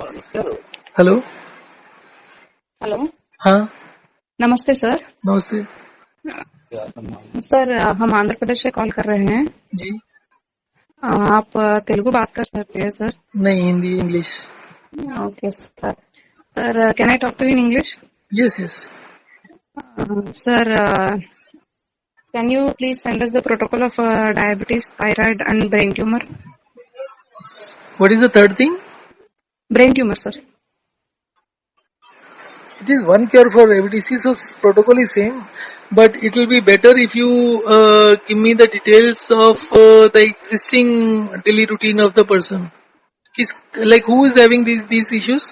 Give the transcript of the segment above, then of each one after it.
Hello. Hello, हाँ, नमस्ते sir. नमस्ते सर हम आंध्र प्रदेश से कॉल कर रहे हैं। जी। आप तेलुगु बात कर सकते हैं सर? नहीं, Hindi, English. Okay sir. Sir can I talk to in English? Yes, yes. Sir can you please send us the protocol of diabetes, thyroid and brain tumour? What is the third thing? Brain tumour sir. It is one cure for diabetes, so protocol is same, but it will be better if you give me the details of the existing daily routine of the person. Like who is having these issues?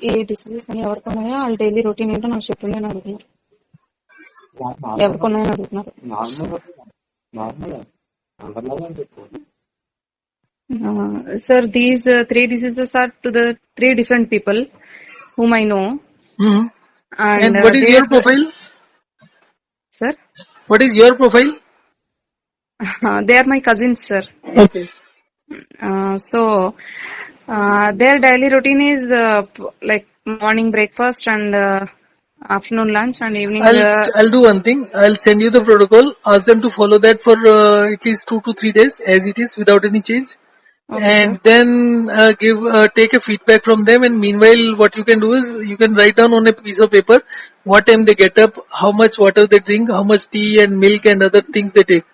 ఈ diseases అని ఎవరికి ఉన్నాయో వాళ్ళ daily routine ఏంటో నాకు చెప్పండి అని అడుగుతున్నారు. ఎవరికి ఉన్నాయని అడుగుతున్నారు. Sir, these three diseases are to the three different people whom I know. Hmm. And what is your profile? Sir, What is your profile? they are my cousins, sir. Okay. So their daily routine is like morning breakfast and afternoon lunch and evening. I'll do one thing. I'll send you the protocol. Ask them to follow that for at least 2 to 3 days as it is without any change. Okay, And sir. then take a feedback from them, and meanwhile what you can do is you can write down on a piece of paper what time they get up, how much water they drink, how much tea and milk and other things they take.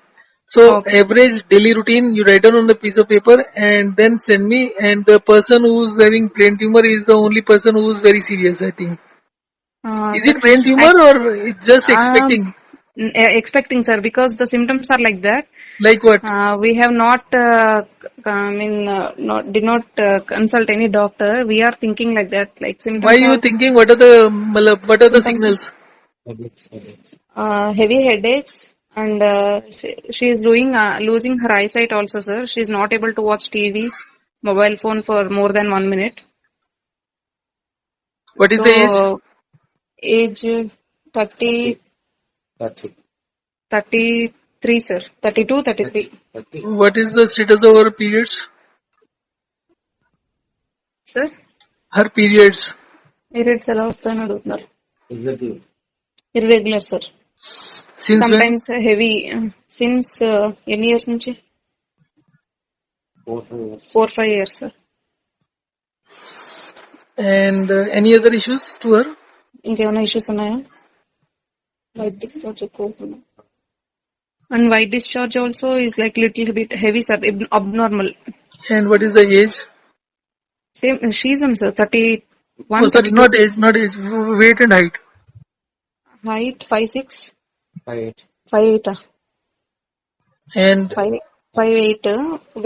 So Okay, sir. average daily routine you write down on the piece of paper and then send me. And the person who's having brain tumor is the only person who's very serious, I think. Is Sir, it brain tumor or it's just expecting? expecting, sir, because the symptoms are like that. Like what? We have not, did not consult any doctor. We are thinking like that, like symptoms. Why you thinking? What are the signals? Heavy headaches, and she is losing her eyesight also, sir. She is not able to watch TV, mobile phone for more than 1 minute. What is the age? Age 33, sir. 32, 33. What is the status of her periods? Sir, Her periods. periods ఎలా వస్తాయని అడుగుతున్నారు. Irregular, sir. Since Sometimes heavy. Since ఎన్ని years నుంచి? 4-5 years, sir. And any other issues to her? ఇంకేమైనా issues ఉన్నాయా? White discharge ఎక్కువ అవుతుంది. And white discharge also is like little bit heavy, sir, abnormal. And what is the age? Same, she's on, sir, 31. Oh, sorry, 32. not age, weight and height. Height 5'6". 5'8". And 5'8".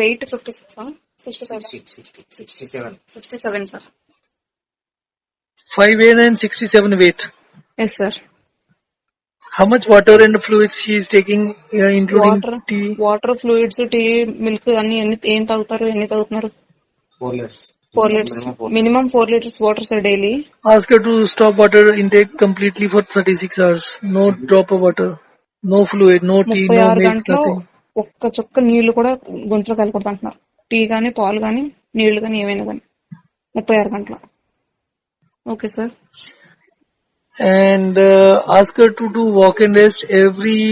Weight 56, huh? 67. 67, sir. 5'8" and 67 weight. Yes, sir. How much water and fluids she is taking, including tea? Water, fluids, tea, milk, అన్ని ఏం తాగుతారు? ఎన్ని తాగుతున్నారు? 4 liters. Minimum 4 liters water, sir, daily. Ask her to stop water intake completely for 36 hours. No drop of water, no fluid, no tea, no 36 milk, గంటలు nothing. ఒక్క చుక్క నీళ్లు కూడా గొంతులో కలకూడదు అంటున్నారు. టీ గానీ, పాలు గానీ, నీళ్లు గానీ, ఏమైనా గానీ 36 గంటలు. Okay sir. And ask her to do walk and rest every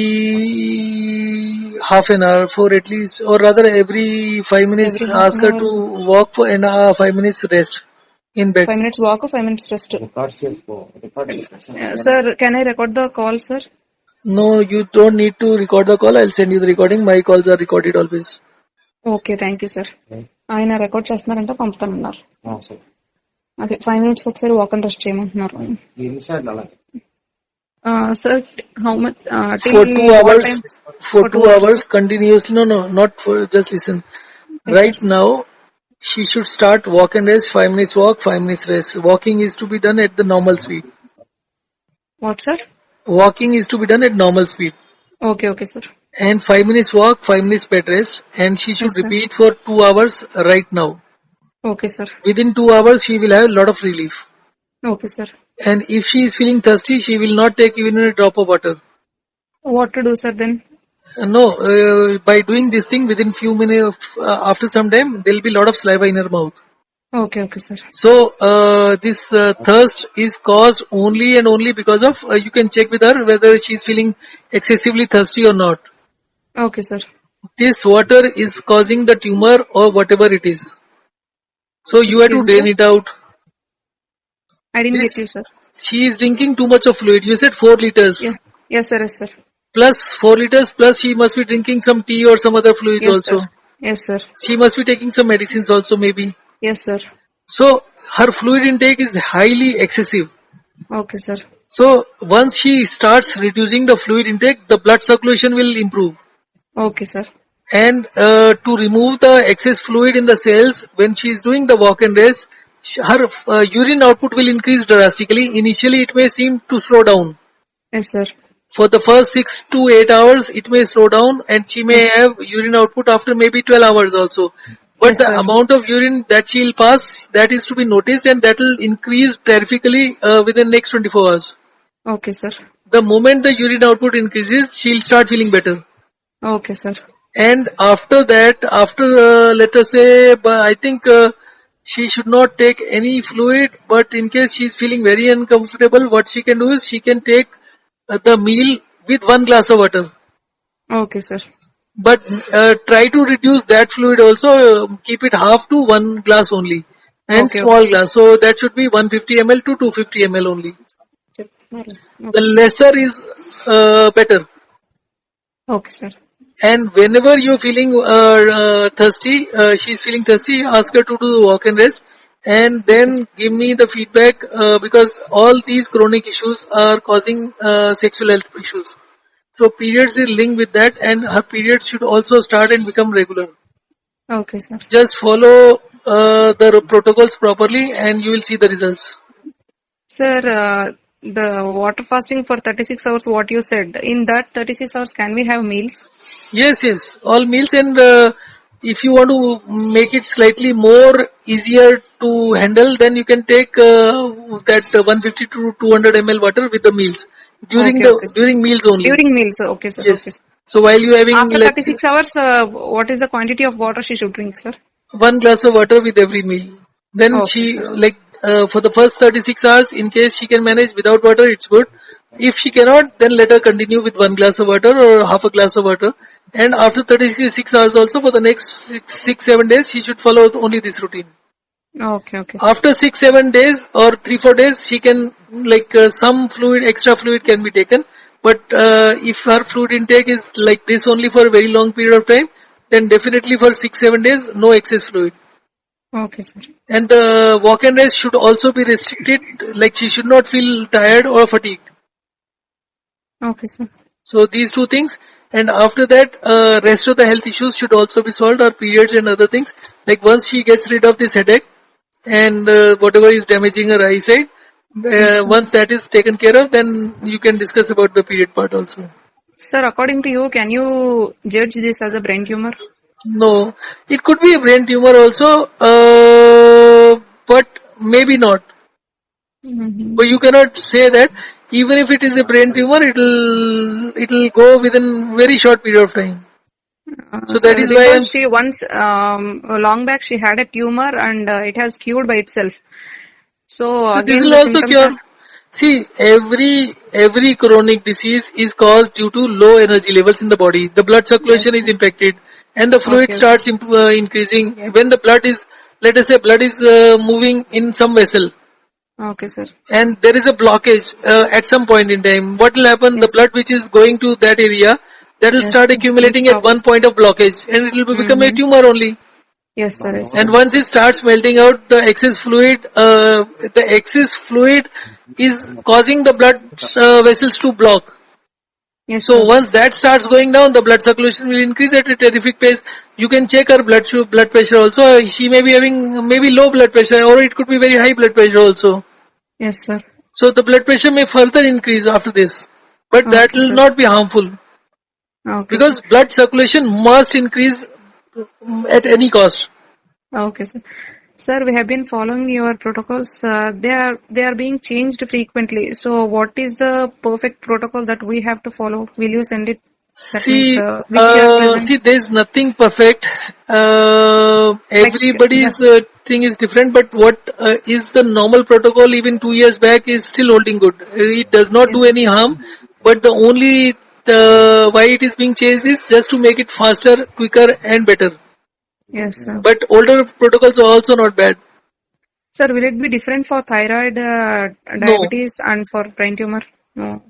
half an hour for at least, or rather every 5 minutes. Every half Ask an her hour. to walk for 5 minutes rest in bed. 5 minutes walk, 5 minutes rest. Sir, can I record the call, sir? No, you don't need to record the call. I'll send you the recording. My calls are recorded always. Okay, thank you sir. ఆయన record చేస్తున్నారంటే పంపుతానన్నారు. అదే 5 minutes ఒకసారి walk and rest చేయమంటున్నారు. Sir, how much? For 2 hours. For 2 hours continuously. No, not for. Just listen. Yes, Right sir. now, she should start walk and rest. 5 minutes walk, 5 minutes rest. Walking is to be done at the normal speed. What, sir? Walking is to be done at normal speed. Okay, sir. And 5 minutes walk, 5 minutes bed rest. And she should Yes, sir. repeat for 2 hours right now. Okay, sir. Within 2 hours, she will have a lot of relief. Okay, sir. And if she is feeling thirsty, she will not take even a drop of water. What to do, sir, then? No, by doing this thing within few minutes, after some time, there will be a lot of saliva in her mouth. Okay, okay, sir. So this thirst is caused only and only because of you can check with her whether she's feeling excessively thirsty or not. Okay, sir. This water is causing the tumor or whatever it is. So you have Excuse to me, sir. drain it out. I didn't get This you, sir. she is drinking too much of fluid. You said 4 liters. Yeah. Yes, sir. Yes, sir. Plus 4 liters plus she must be drinking some tea or some other fluids Yes, sir. also. Yes, sir. She must be taking some medicines also maybe. Yes, sir. So her fluid intake is highly excessive. Okay, sir. So once she starts reducing the fluid intake, the blood circulation will improve. Okay, sir. And to remove the excess fluid in the cells, when she is doing the walk and race, her urine output will increase drastically. Initially, it may seem to slow down. Yes, sir. For the first 6 to 8 hours, it may slow down and she may Yes. have urine output after maybe 12 hours also. But Yes, the sir. amount of urine that she will pass, that is to be noticed and that will increase terrifically within next 24 hours. Okay, sir. The moment the urine output increases, she'll start feeling better. Okay, sir. And after that, after let us say, I think she should not take any fluid. But in case she is feeling very uncomfortable, what she can do is she can take the meal with 1 glass of water. Okay, sir. But try to reduce that fluid also. Keep it half to 1 glass only, and Okay, okay, small sir. glass. So that should be 150 ml to 250 ml only. The Okay, sir. lesser is better. Okay, sir. And whenever you're feeling thirsty, she's feeling thirsty, ask her to do the walk and rest, and Okay, sir. then give me the feedback because all these chronic issues are causing sexual health issues. So periods is linked with that, and her periods should also start and become regular. Okay, sir. Just follow the protocols properly, and you will see the results. Sir, the water fasting for 36 hours, what you said, in that 36 hours, can we have meals? Yes, yes, all meals, and if you want to make it slightly more easier to handle, then you can take that 150 to 200 ml water with the meals Okay, okay, sir. during meals only. During meals, okay, sir. Yes. Okay, sir. So while you having After let's say 36 hours, what is the quantity of water she should drink, sir? 1 glass of water with every meal, then Okay, she sir. like for the first 36 hours, in case she can manage without water, it's good. If she cannot, then let her continue with 1 glass of water or half a glass of water. And after 36 hours also, for the next 7 days, she should follow only this routine. Okay, okay, sir. After 7 days or 4 days, she can like some fluid, extra fluid can be taken. But if her fluid intake is like this only for a very long period of time, then definitely for 7 days, no excess fluid. Okay, sir. And the walk and rest should also be restricted, like she should not feel tired or fatigued. Okay, sir. So these two things, and after that, rest of the health issues should also be solved, or periods and other things. Like once she gets rid of this headache and whatever is damaging her eyesight, Yes, sir. once that is taken care of, then you can discuss about the period part also. Sir, according to you, can you judge this as a brain tumor? No, it could be a brain tumor also, but maybe not. Mm-hmm. But you cannot say that. Even if it is a brain tumor, it'll go within very short period of time. So that Sir, is why because she once, long back, she had a tumor and it has cured by itself. So so this again, will the also symptoms cure. are. See, every chronic disease is caused due to low energy levels in the body. The blood Yes, circulation is sir. impacted, and the fluid Okay, okay, starts sir. increasing. When the blood is, let us say, blood is moving in some vessel, Okay, sir. and there is a blockage at some point in time. What will happen? The Yes, blood which is going to that area, that will yes, start sir. Will accumulating at stop. one point of blockage, and it will become a Mm-hmm. tumor only. Yes, sir. Yes, And sir. once it starts melting out, the excess fluid is causing the blood vessels to block. Yes, So sir. once that starts going down, the blood circulation will increase at a terrific pace. You can check her blood pressure also. She may be having maybe low blood pressure, or it could be very high blood pressure also. Yes, sir. So the blood pressure may further increase after this, but that Okay, will sir. not be harmful Okay, sir. because blood circulation must increase at any cost. Okay, sir. Sir, we have been following your protocols. They are being changed frequently. So, what is the perfect protocol that we have to follow? Will you send it? That means See, which you are present. see, there's nothing perfect. Like the, Everybody's thing is different, but what is the normal protocol even 2 years back is still holding good. It does not do yes, any harm, but the only why it is being changed is just to make it faster, quicker, and better. yes, sir. But older protocols are also not bad. Sir, will it be different for thyroid, No, diabetes, and for brain tumor? No.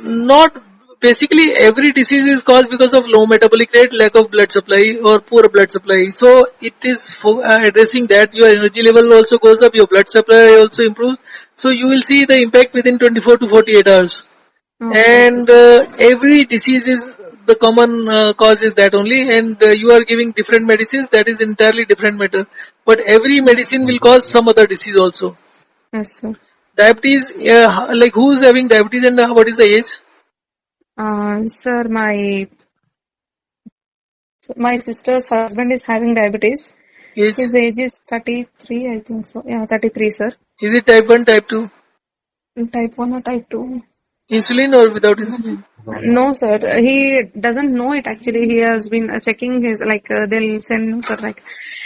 Not basically every disease is caused because of low metabolic rate, lack of blood supply, or poor blood supply. So it is addressing that. Your energy level also goes up, your blood supply also improves. So you will see the impact within 24 to 48 hours. Okay, okay, And sir. every disease is the common cause is that only, and you are giving different medicines. That is entirely different matter. But every medicine will cause some other disease also. Yes, sir. Diabetes, like who is having diabetes and what is the age? Sir, my sister's husband is having diabetes. Age? His age is 33, I think so. Yeah, 33, sir. Is it type 1, type 2? Type 1 or type 2? Insulin or without insulin? No, sir. He doesn't know it actually. He has been checking his, like, they'll send, no, sir, like,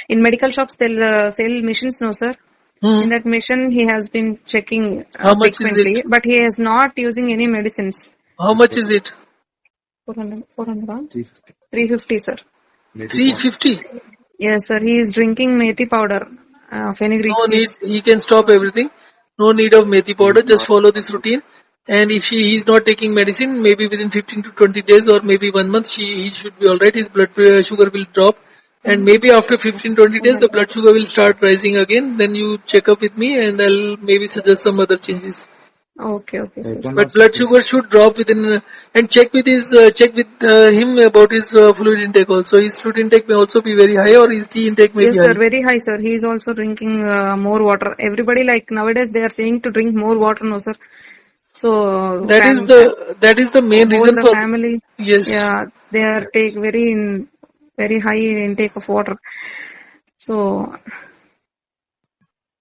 in medical shops, they'll sell machines, no, sir. Hmm. In that machine, he has been checking How much is it? frequently, but he is not using any medicines. How much is it? 400, 350, sir. 350. Yes, sir. He is drinking methi powder, fenugreek No need. seeds. He can stop everything. No need of methi powder. Just follow this routine. And if he is not taking medicine, maybe within 15 to 20 days or maybe 1 month, he should be alright. His blood sugar will drop. And maybe after 15-20 days, the blood sugar will start rising again. Then you check up with me and I'll maybe suggest some other changes. Okay, okay, sir. But blood sugar should drop within, and check with him about his fluid intake also. His fluid intake may also be very high, or his tea intake may be Yes, sir. high. Very high, sir. He is also drinking more water. Everybody, like, nowadays, they are saying to drink more water, no, sir. So, That is the main whole reason the for, family, yes. yeah, they are take very high intake of water. So,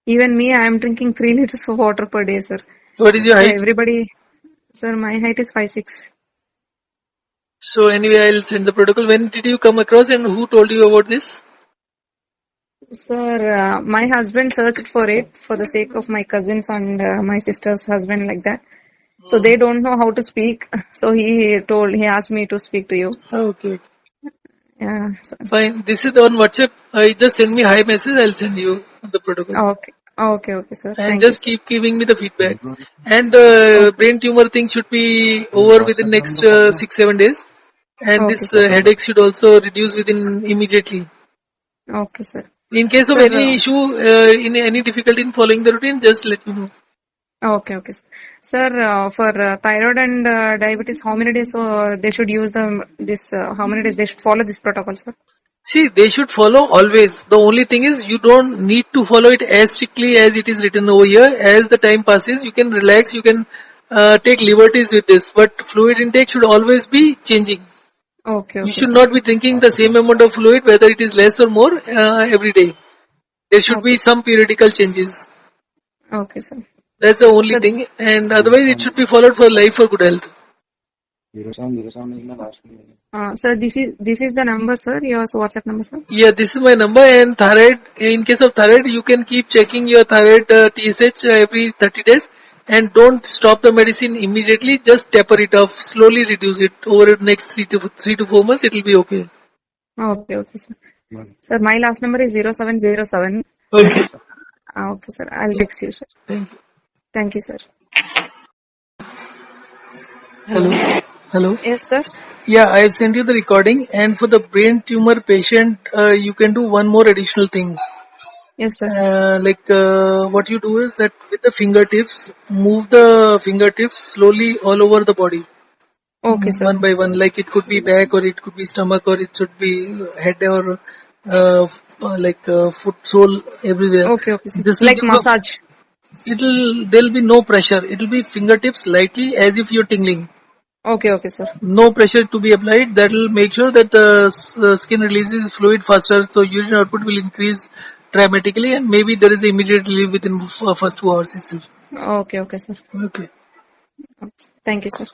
even me, I am drinking 3 liters of water per day, sir. What is your So height? everybody, sir, my height is 5'6". So anyway, I'll send the protocol. When did you come across and who told you about this? Sir, my husband searched for it for the sake of my cousins and my sister's husband, like that. So they don't know how to speak. So he asked me to speak to you. Okay. Yeah. So, Fine. This is on WhatsApp. Just send me hi message. I'll send you the protocol. okay. Okay, sir. And Thank you, just sir. keep giving me the feedback. And the Okay, brain tumor thing should be over within next 6-7 days. And okay, this sir. headache should also reduce within immediately. Okay, sir. In case of Sir, any issue, in any difficulty in following the routine, just let me know. okay, sir. Sir, for thyroid and diabetes, how many days they should use how many days they should follow this protocol, sir? See, they should follow always. The only thing is you don't need to follow it as strictly as it is written over here. As the time passes, you can relax, you can take liberties with this. But fluid intake should always be changing. Okay, You should sir. not be drinking the same amount of fluid, whether it is less or more, every day. There should be Okay, some periodical changes. okay, sir. That's the only Sir, thing. And otherwise, it should be followed for life for good health. sir, this is the number, sir. Your WhatsApp number, sir. Yeah, this is my number. And thyroid, in case of thyroid, you can keep checking your thyroid TSH every 30 days. And don't stop the medicine immediately. Just taper it off. Slowly reduce it. Over the next 3 to 4 months, it will be okay. Okay, sir. Sir, my last number is 0707. Okay. Okay, sir. I'll text you, sir. Thank you. Thank you, sir. Hello. Hello. Yes, sir. Yeah, I have sent you the recording. And for the brain tumor patient, you can do one more additional thing. Yes, sir. What you do is that with the fingertips, move the fingertips slowly all over the body. Okay, sir. One by one, like it could be back or it could be stomach or it should be head or foot, sole, everywhere. Okay, sir. This will Like give massage. there'll be no pressure. It'll be fingertips lightly as if you're tingling. Okay, sir. No pressure to be applied. That will make sure that the skin releases fluid faster, so urine output will increase dramatically, and maybe there is immediate relief within first 2 hours itself. Okay, sir. Okay. Thank you, sir.